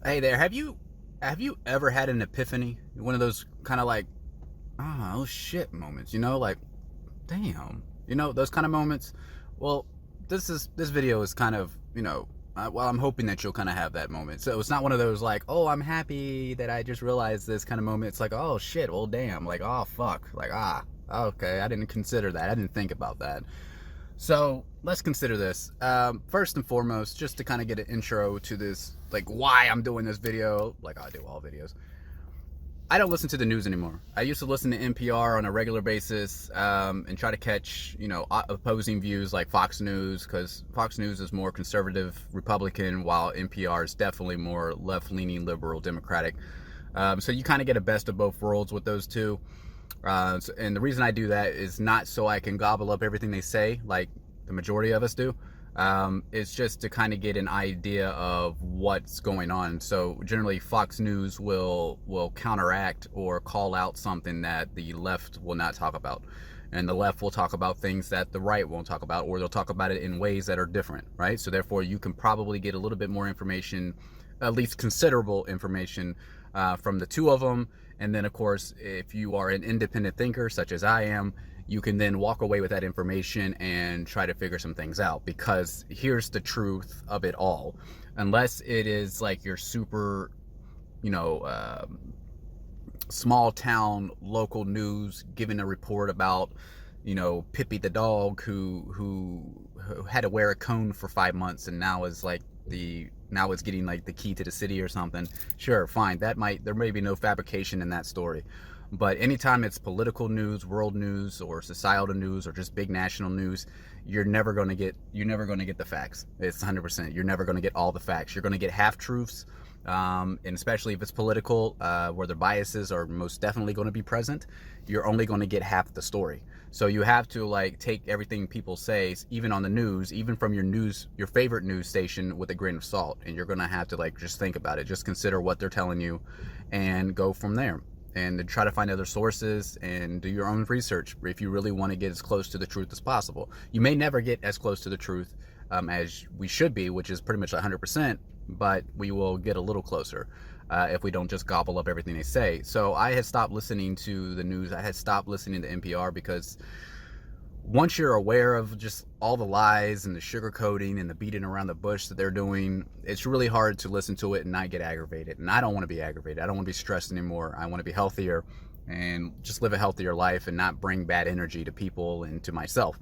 Hey there, have you ever had an epiphany? One of those kind of like, oh shit moments, like, damn, those kind of moments. Well, this video is kind of, well, I'm hoping that you'll kind of have that moment. So it's not one of those like, oh, I'm happy that I just realized this kind of moment. It's like, oh shit, well damn, like, oh fuck, like, okay, I didn't consider that. I didn't think about that. So let's consider this. First and foremost, just to kind of get an intro to this, like why I'm doing this video, like I do all videos. I don't listen to the news anymore. I used to listen to NPR on a regular basis and try to catch, opposing views like Fox News, because Fox News is more conservative Republican, while NPR is definitely more left-leaning liberal Democratic. So you kind of get a best of both worlds with those two. And the reason I do that is not so I can gobble up everything they say, like the majority of us do. It's just to kind of get an idea of what's going on. So generally, Fox News will counteract or call out something that the left will not talk about, and the left will talk about things that the right won't talk about, or they'll talk about it in ways that are different, right? So therefore, you can probably get a little bit more information, at least considerable information, from the two of them. And then, of course, if you are an independent thinker, such as I am, you can then walk away with that information and try to figure some things out. Because here's the truth of it all. Unless it is like your super, small town local news giving a report about, Pippi the dog who had to wear a cone for 5 months and now is like now it's getting like the key to the city or something. Sure, fine. There may be no fabrication in that story. But anytime it's political news, world news, or societal news, or just big national news, you're never going to get the facts. It's 100%. You're never going to get all the facts. You're going to get half truths, and especially if it's political, where the biases are most definitely going to be present. You're only going to get half the story. So you have to like take everything people say, even on the news, even from your favorite news station, with a grain of salt. And you're going to have to like just think about it. Just consider what they're telling you, and go from there. And try to find other sources and do your own research if you really want to get as close to the truth as possible. You may never get as close to the truth as we should be, which is pretty much 100%, but we will get a little closer if we don't just gobble up everything they say. So I had stopped listening to the news. I had stopped listening to NPR because once you're aware of just all the lies and the sugarcoating and the beating around the bush that they're doing, it's really hard to listen to it and not get aggravated. And I don't want to be aggravated. I don't want to be stressed anymore. I want to be healthier and just live a healthier life and not bring bad energy to people and to myself.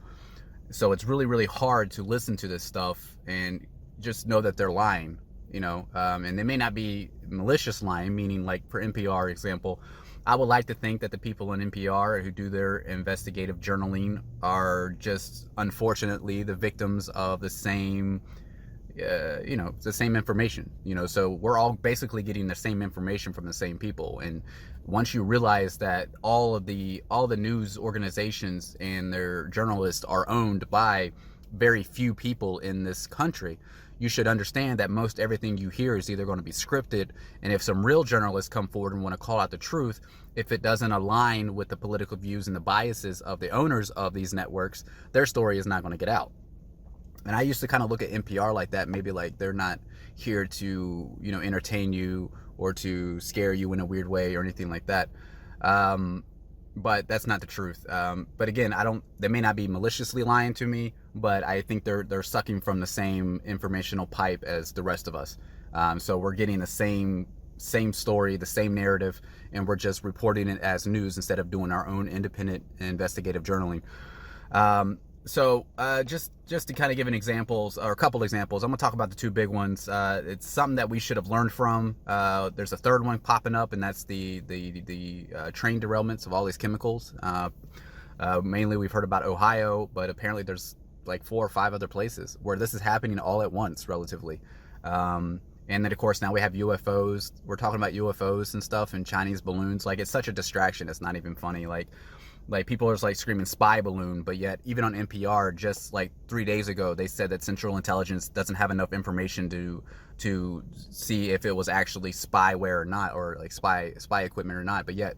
So it's really, really hard to listen to this stuff and just know that they're lying, and they may not be malicious lying, meaning like for NPR example, I would like to think that the people in NPR who do their investigative journaling are just unfortunately the victims of the same, the same information, so we're all basically getting the same information from the same people. And once you realize that all the news organizations and their journalists are owned by very few people in this country, you should understand that most everything you hear is either going to be scripted, and if some real journalists come forward and want to call out the truth, if it doesn't align with the political views and the biases of the owners of these networks, their story is not going to get out. And I used to kind of look at NPR like that, maybe like they're not here to, entertain you or to scare you in a weird way or anything like that. But that's not the truth. But again, they may not be maliciously lying to me, but I think they're sucking from the same informational pipe as the rest of us. So we're getting the same story, the same narrative, and we're just reporting it as news instead of doing our own independent investigative journaling. So just to kind of give an examples, or a couple examples, I'm gonna talk about the two big ones. It's something that we should have learned from. There's a third one popping up, and that's the train derailments of all these chemicals. Mainly we've heard about Ohio, but apparently there's like 4 or 5 other places where this is happening all at once, relatively. And then of course now we have UFOs. We're talking about UFOs and stuff, and Chinese balloons. Like, it's such a distraction. It's not even funny. Like people are just like screaming spy balloon, but yet even on NPR just like 3 days ago they said that Central Intelligence doesn't have enough information to see if it was actually spyware or not, or like spy equipment or not. But yet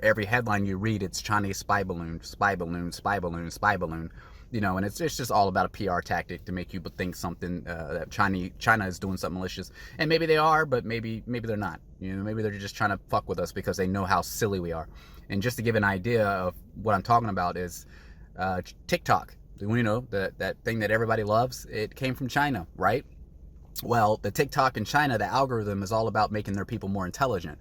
every headline you read, it's Chinese spy balloon, spy balloon, spy balloon, spy balloon. and it's just all about a PR tactic to make you think something that China is doing something malicious, and maybe they are, but maybe they're not. Maybe they're just trying to fuck with us because they know how silly we are. And just to give an idea of what I'm talking about is TikTok. That thing that everybody loves. It came from China, right? Well, the TikTok in China, the algorithm is all about making their people more intelligent.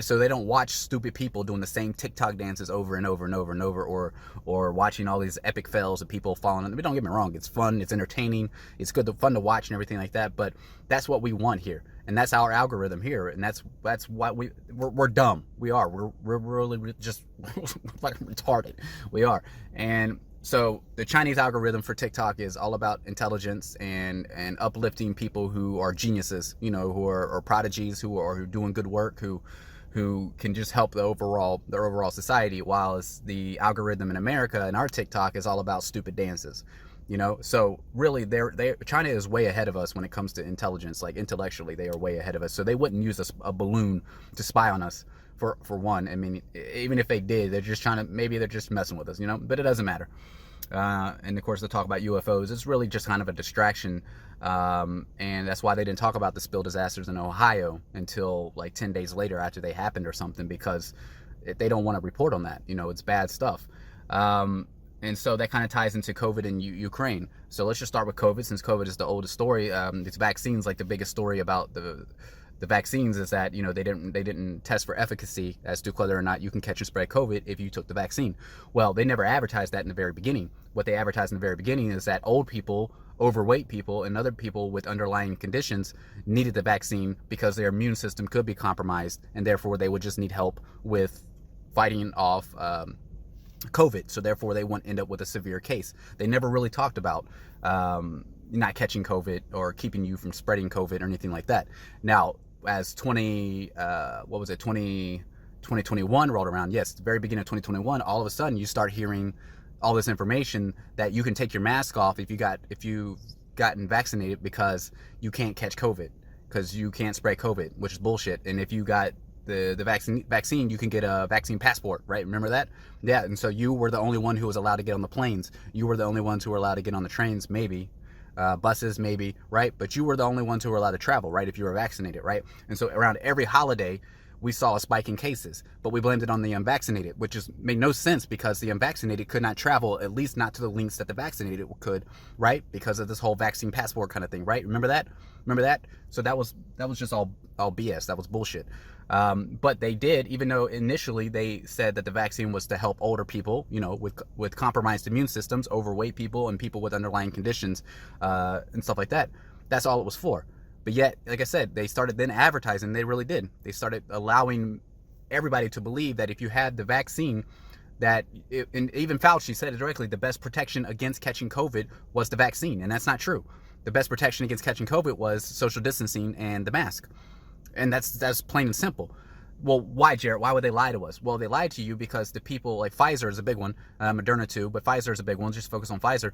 So they don't watch stupid people doing the same TikTok dances over and over and over and over, or watching all these epic fails of people falling. I mean, don't get me wrong, it's fun, it's entertaining, it's fun to watch and everything like that. But that's what we want here, and that's our algorithm here, and that's why we're dumb. We're really just fucking retarded. We are. And so the Chinese algorithm for TikTok is all about intelligence and uplifting people who are geniuses, who are prodigies, who are doing good work, who can just help their overall society, while the algorithm in America and our TikTok is all about stupid dances. So really China is way ahead of us when it comes to intelligence. Like, intellectually, they are way ahead of us. So they wouldn't use a balloon to spy on us. For one, I mean, even if they did, they're just messing with us, but it doesn't matter. And of course, they talk about UFOs. It's really just kind of a distraction. And that's why they didn't talk about the spill disasters in Ohio until like 10 days later after they happened or something, because they don't want to report on that. It's bad stuff. And so that kind of ties into COVID and Ukraine. So let's just start with COVID, since COVID is the oldest story. It's vaccines, like the biggest story about the vaccines is that they didn't test for efficacy as to whether or not you can catch and spread COVID if you took the vaccine. Well, they never advertised that in the very beginning. What they advertised in the very beginning is that old people, overweight people, and other people with underlying conditions needed the vaccine because their immune system could be compromised, and therefore they would just need help with fighting off COVID. So therefore they wouldn't end up with a severe case. They never really talked about not catching COVID or keeping you from spreading COVID or anything like that. Now, as 2021 rolled around, yes, the very beginning of 2021, all of a sudden you start hearing all this information that you can take your mask off if you've gotten vaccinated, because you can't catch COVID, because you can't spread COVID, which is bullshit. And if you got the vaccine, you can get a vaccine passport, right? Remember that? Yeah. And so you were the only one who was allowed to get on the planes. You were the only ones who were allowed to get on the trains, maybe. Buses, maybe, right? But you were the only ones who were allowed to travel, right? If you were vaccinated, right? And so around every holiday, we saw a spike in cases, but we blamed it on the unvaccinated, which made no sense, because the unvaccinated could not travel, at least not to the links that the vaccinated could, right? Because of this whole vaccine passport kind of thing, right? Remember that? So that was just all BS. That was bullshit. But they did, even though initially they said that the vaccine was to help older people, with compromised immune systems, overweight people, and people with underlying conditions, and stuff like that. That's all it was for. But yet, like I said, they started then advertising. They really did. They started allowing everybody to believe that if you had the vaccine, and even Fauci said it directly, the best protection against catching COVID was the vaccine. And that's not true. The best protection against catching COVID was social distancing and the mask. And that's plain and simple. Well, why, Jarrett? Why would they lie to us? Well, they lied to you because the people, like Pfizer is a big one, Moderna too, but Pfizer is a big one. Just focus on Pfizer.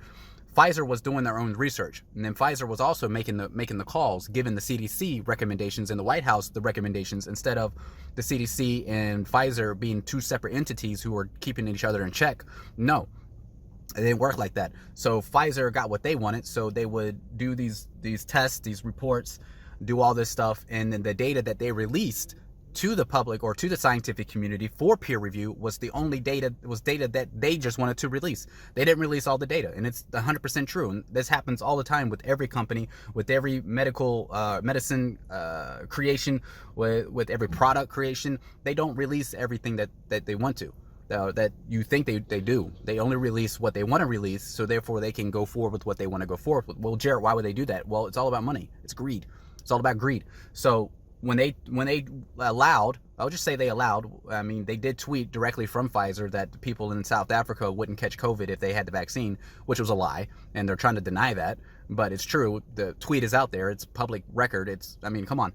Pfizer was doing their own research, and then Pfizer was also making the calls, giving the CDC recommendations and the White House the recommendations, instead of the CDC and Pfizer being two separate entities who were keeping each other in check. No, it didn't work like that. So Pfizer got what they wanted, so they would do these tests, these reports, do all this stuff, and then the data that they released to the public or to the scientific community for peer review was the only data that they just wanted to release. They didn't release all the data, and it's 100% true. And this happens all the time with every company, with every medicine creation, with every product creation. They don't release everything that they want to. That you think they do. They only release what they want to release, so therefore they can go forward with what they want to go forward with. Well, Jarrett, why would they do that? Well, it's all about money. It's greed. It's all about greed. So when they allowed, I'll just say they allowed, I mean, they did tweet directly from Pfizer that the people in South Africa wouldn't catch COVID if they had the vaccine, which was a lie, and they're trying to deny that, but it's true. The tweet is out there. It's public record. I mean, come on.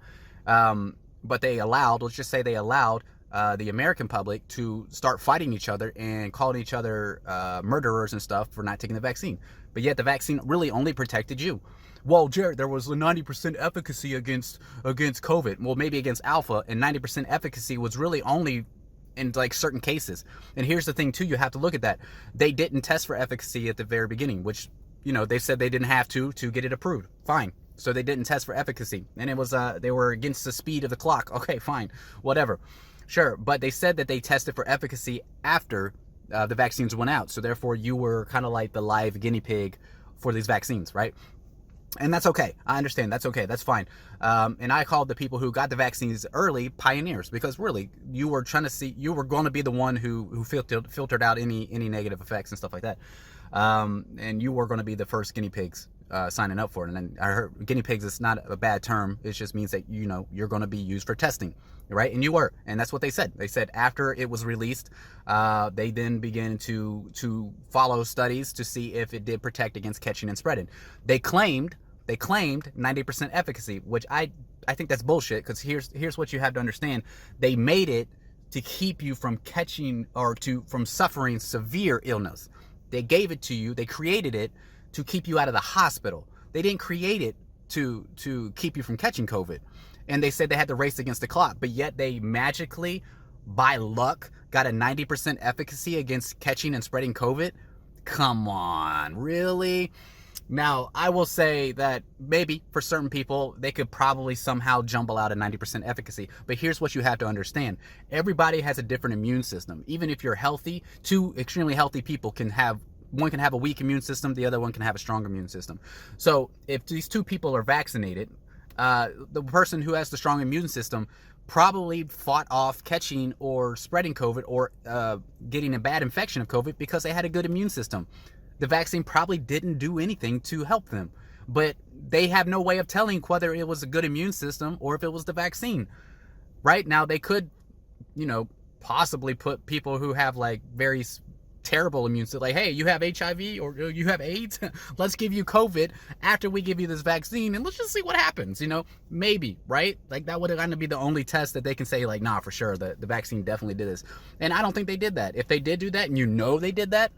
But they allowed, let's just say they allowed the American public to start fighting each other and calling each other murderers and stuff for not taking the vaccine. But yet the vaccine really only protected you. Well, Jared, there was a 90% efficacy against COVID. Well, maybe against alpha, and 90% efficacy was really only in like certain cases. And here's the thing too, you have to look at that. They didn't test for efficacy at the very beginning, which, you know, they said they didn't have to get it approved. Fine. So they didn't test for efficacy, and it was they were against the speed of the clock. Okay, fine, whatever, sure. But they said that they tested for efficacy after the vaccines went out. So therefore, you were kind of like the live guinea pig for these vaccines, right? And that's okay. I understand. That's okay. That's fine. And I called the people who got the vaccines early pioneers, because really, you were trying to see, you were going to be the one who filtered out any negative effects and stuff like that. And you were going to be the first guinea pigs signing up for it. And then I heard guinea pigs is not a bad term. It just means that, you know, you're going to be used for testing, right? And you were. And that's what they said. They said after it was released, they then began to follow studies to see if it did protect against catching and spreading. They claimed 90% efficacy, which I think that's bullshit, because here's what you have to understand. They made it to keep you from catching or from suffering severe illness. They gave it to you. They created it to keep you out of the hospital. They didn't create it to keep you from catching COVID. And they said they had to race against the clock, but yet they magically, by luck, got a 90% efficacy against catching and spreading COVID. Come on, really? Now, I will say that maybe for certain people, they could probably somehow jumble out a 90% efficacy. But here's what you have to understand. Everybody has a different immune system. Even if you're healthy, two extremely healthy people can have, one can have a weak immune system, the other one can have a strong immune system. So if these two people are vaccinated, the person who has the strong immune system probably fought off catching or spreading COVID or getting a bad infection of COVID because they had a good immune system. The vaccine probably didn't do anything to help them, but they have no way of telling whether it was a good immune system or if it was the vaccine. Right now, they could, you know, possibly put people who have like very terrible immune system, like, hey, you have HIV or you have AIDS, let's give you COVID after we give you this vaccine, and let's just see what happens, you know, maybe, right? Like, that would have kind of be the only test that they can say, like, nah, for sure, the vaccine definitely did this. And I don't think they did that. If they did do that, and you know they did that,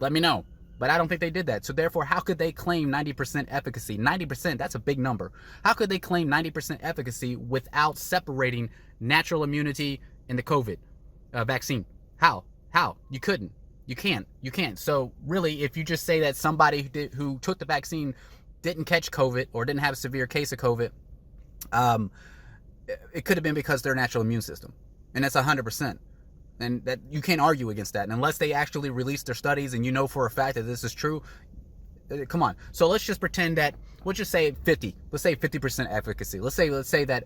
let me know. But I don't think they did that. So therefore, how could they claim 90% efficacy? 90%, that's a big number. How could they claim 90% efficacy without separating natural immunity and the COVID vaccine? How? You couldn't. You can't. So really, if you just say that somebody who took the vaccine didn't catch COVID or didn't have a severe case of COVID, it could have been because their natural immune system. And that's 100%. And that you can't argue against that. And unless they actually release their studies and you know for a fact that this is true, come on. So let's just pretend that, we'll just say 50. Let's say 50% efficacy. Let's say that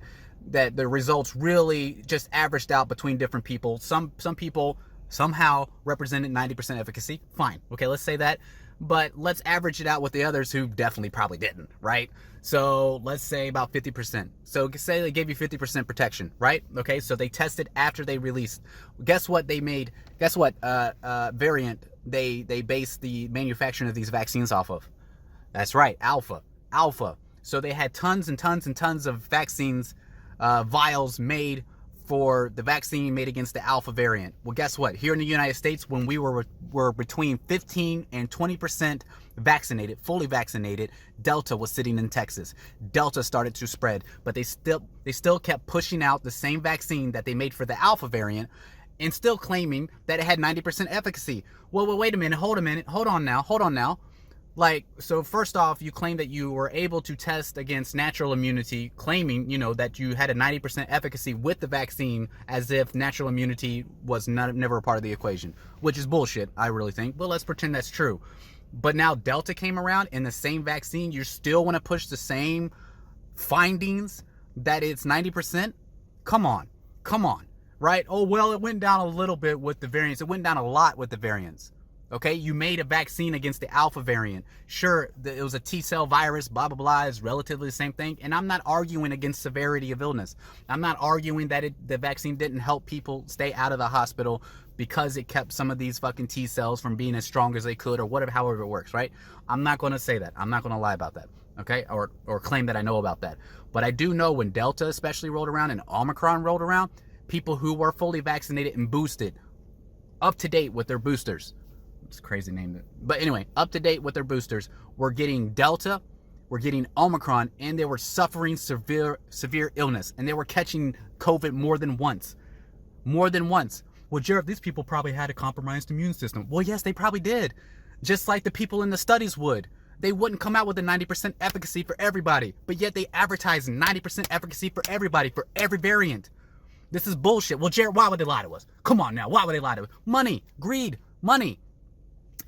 the results really just averaged out between different people. Some people somehow represented 90% efficacy. Fine. Okay, let's say that. But let's average it out with the others who definitely probably didn't, right? So let's say about 50%. So say they gave you 50% protection, right? Okay, so they tested after they released. Guess what they made? Guess what variant they based the manufacturing of these vaccines off of? That's right, Alpha. So they had tons and tons and tons of vaccines, vials made for the vaccine made against the Alpha variant. Well, guess what? Here in the United States, when we were between 15 and 20% vaccinated, fully vaccinated, Delta was sitting in Texas. Delta started to spread, but they still kept pushing out the same vaccine that they made for the Alpha variant and still claiming that it had 90% efficacy. Well, wait a minute, hold on now. Like, so first off, you claim that you were able to test against natural immunity, claiming, you know, that you had a 90% efficacy with the vaccine, as if natural immunity was never a part of the equation, which is bullshit, I really think. But let's pretend that's true. But now Delta came around in the same vaccine. You still want to push the same findings that it's 90%? Come on, right? Oh, well, it went down a little bit with the variants. It went down a lot with the variants. Okay, you made a vaccine against the Alpha variant. Sure, it was a T-cell virus, blah, blah, blah, is relatively the same thing. And I'm not arguing against severity of illness. I'm not arguing that the vaccine didn't help people stay out of the hospital because it kept some of these fucking T-cells from being as strong as they could, or whatever, however it works, right? I'm not going to say that. I'm not going to lie about that, okay? Or claim that I know about that. But I do know when Delta especially rolled around and Omicron rolled around, people who were fully vaccinated and boosted, up to date with their boosters, it's a crazy name, but anyway, up to date with their boosters, were getting Delta, were getting Omicron, and they were suffering severe illness, and they were catching COVID more than once. well, Jared, these people probably had a compromised immune system. Well, yes, they probably did. Just like the people in the studies would. They wouldn't come out with a 90% efficacy for everybody, but yet they advertise 90% efficacy for everybody, for every variant. This is bullshit. Well, Jared, why would they lie to us? Come on now, why would they lie to us? Money, greed, money.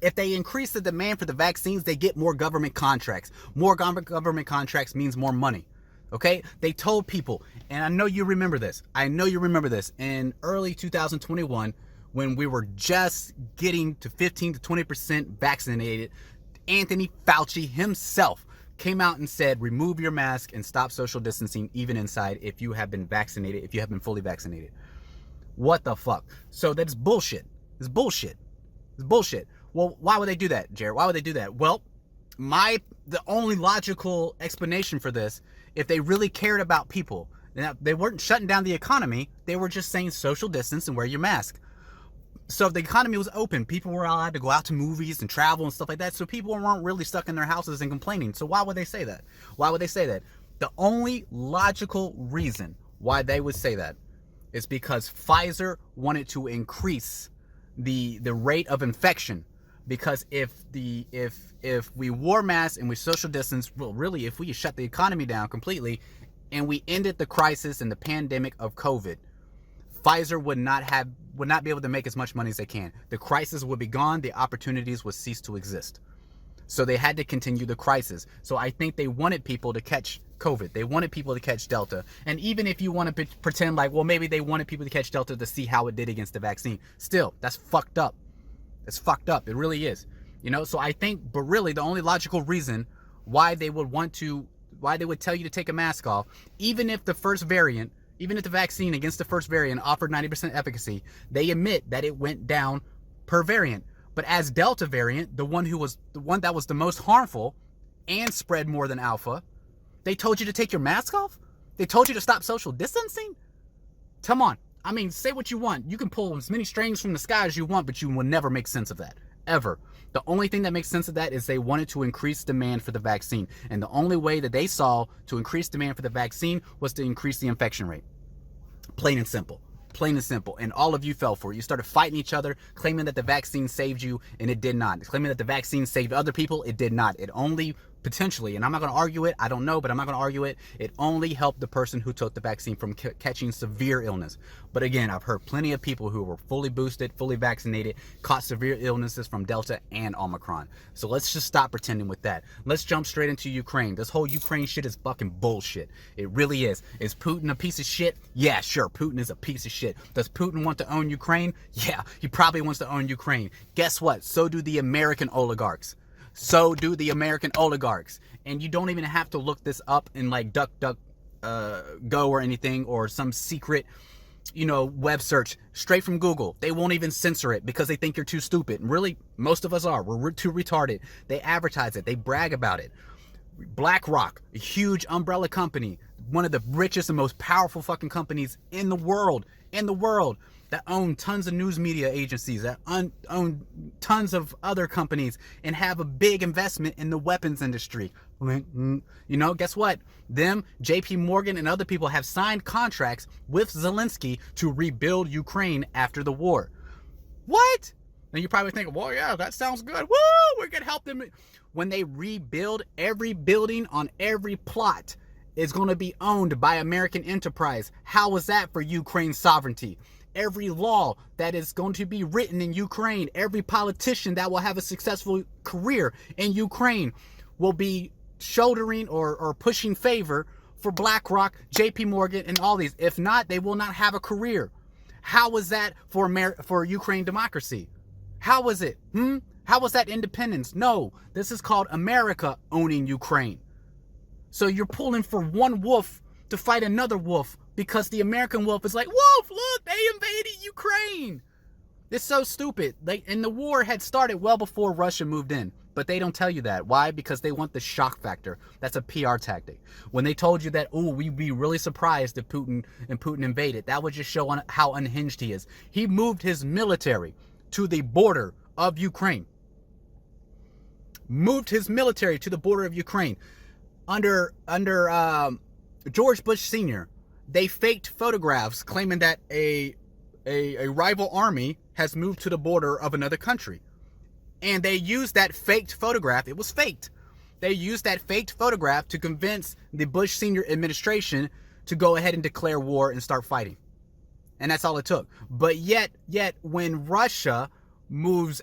If they increase the demand for the vaccines, they get more government contracts. More government contracts means more money. Okay? They told people, and I know you remember this. In early 2021, when we were just getting to 15 to 20% vaccinated, Anthony Fauci himself came out and said, remove your mask and stop social distancing even inside if you have been vaccinated, if you have been fully vaccinated. What the fuck? So that's bullshit. It's bullshit. It's bullshit. Well, why would they do that, Jared? Why would they do that? Well, the only logical explanation for this, if they really cared about people, they weren't shutting down the economy, they were just saying social distance and wear your mask. So if the economy was open, people were allowed to go out to movies and travel and stuff like that. So people weren't really stuck in their houses and complaining. So why would they say that? Why would they say that? The only logical reason why they would say that is because Pfizer wanted to increase the rate of infection. Because if we wore masks and we social distance, well, really, if we shut the economy down completely and we ended the crisis and the pandemic of COVID, Pfizer would not be able to make as much money as they can. The crisis would be gone. The opportunities would cease to exist. So they had to continue the crisis. So I think they wanted people to catch COVID. They wanted people to catch Delta. And even if you want to pretend like, well, maybe they wanted people to catch Delta to see how it did against the vaccine. Still, that's fucked up. It's fucked up. It really is. You know, so I think, but really the only logical reason why they would tell you to take a mask off, even if the vaccine against the first variant offered 90% efficacy, they admit that it went down per variant. But as Delta variant, the one that was the most harmful and spread more than Alpha, they told you to take your mask off? They told you to stop social distancing? Come on. I mean, say what you want. You can pull as many strings from the sky as you want, but you will never make sense of that. Ever. The only thing that makes sense of that is they wanted to increase demand for the vaccine. And the only way that they saw to increase demand for the vaccine was to increase the infection rate. Plain and simple. Plain and simple. And all of you fell for it. You started fighting each other, claiming that the vaccine saved you, and it did not. Claiming that the vaccine saved other people, it did not. It only potentially, and I'm not going to argue it, I don't know, but I'm not going to argue it, it only helped the person who took the vaccine from catching severe illness. But again, I've heard plenty of people who were fully boosted, fully vaccinated, caught severe illnesses from Delta and Omicron. So let's just stop pretending with that. Let's jump straight into Ukraine. This whole Ukraine shit is fucking bullshit. It really is. Is Putin a piece of shit? Yeah, sure, Putin is a piece of shit. Does Putin want to own Ukraine? Yeah, he probably wants to own Ukraine. Guess what? So do the American oligarchs. So do the American oligarchs. And you don't even have to look this up in like DuckDuckGo or anything, or some secret, web search straight from Google. They won't even censor it because they think you're too stupid. And really, most of us are. We're too retarded. They advertise it. They brag about it. BlackRock, a huge umbrella company, one of the richest and most powerful fucking companies in the world, that own tons of news media agencies, that own tons of other companies, and have a big investment in the weapons industry. Guess what? Them, JP Morgan, and other people have signed contracts with Zelensky to rebuild Ukraine after the war. What? And you're probably thinking, well, yeah, that sounds good. Woo, we can help them. When they rebuild, every building on every plot is going to be owned by American enterprise. How is that for Ukraine's sovereignty? Every law that is going to be written in Ukraine, every politician that will have a successful career in Ukraine will be shouldering or pushing favor for BlackRock, JP Morgan, and all these. If not, they will not have a career. How is that for Ukraine democracy? How is it? How was that independence? No, this is called America owning Ukraine. So you're pulling for one wolf to fight another wolf because the American wolf is like, wolf, look, they invaded Ukraine. It's so stupid. And the war had started well before Russia moved in. But they don't tell you that. Why? Because they want the shock factor. That's a PR tactic. When they told you that, we'd be really surprised if Putin invaded, that would just show how unhinged he is. He moved his military to the border of Ukraine. Moved his military to the border of Ukraine. Under George Bush Sr., they faked photographs claiming that a a rival army has moved to the border of another country. And they used that faked photograph. It was faked. They used that faked photograph to convince the Bush senior administration to go ahead and declare war and start fighting. And that's all it took. But yet when Russia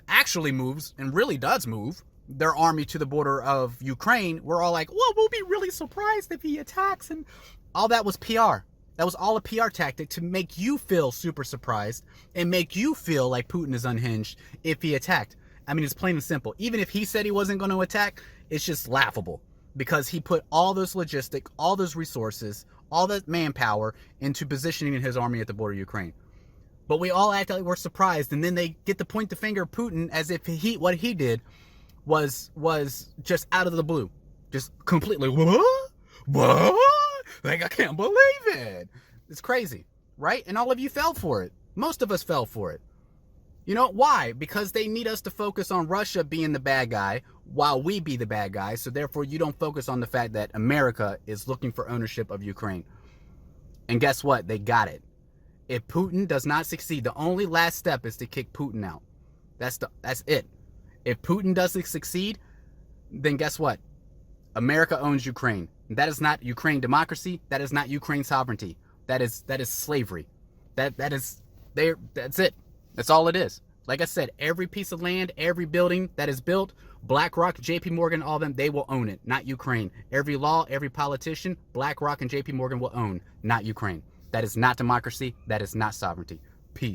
actually moves, and really does move, their army to the border of Ukraine, we're all like, well, we'll be really surprised if he attacks. And all that was PR. That was all a PR tactic to make you feel super surprised and make you feel like Putin is unhinged if he attacked. I mean, it's plain and simple. Even if he said he wasn't going to attack, it's just laughable because he put all those logistic, all those resources, all that manpower into positioning his army at the border of Ukraine. But we all act like we're surprised, and then they get to point the finger at Putin as if what he did was just out of the blue. Just completely, what? Like, I can't believe it. It's crazy, right? And all of you fell for it. Most of us fell for it. You know why? Because they need us to focus on Russia being the bad guy while we be the bad guy. So therefore, you don't focus on the fact that America is looking for ownership of Ukraine. And guess what? They got it. If Putin does not succeed, the only last step is to kick Putin out. That's it. If Putin doesn't succeed, then guess what? America owns Ukraine. That is not Ukraine democracy. That is not Ukraine sovereignty. That is slavery. That's it. That's all it is. Like I said, every piece of land, every building that is built, BlackRock, JP Morgan, all of them, they will own it, not Ukraine. Every law, every politician, BlackRock and JP Morgan will own, not Ukraine. That is not democracy. That is not sovereignty. Peace.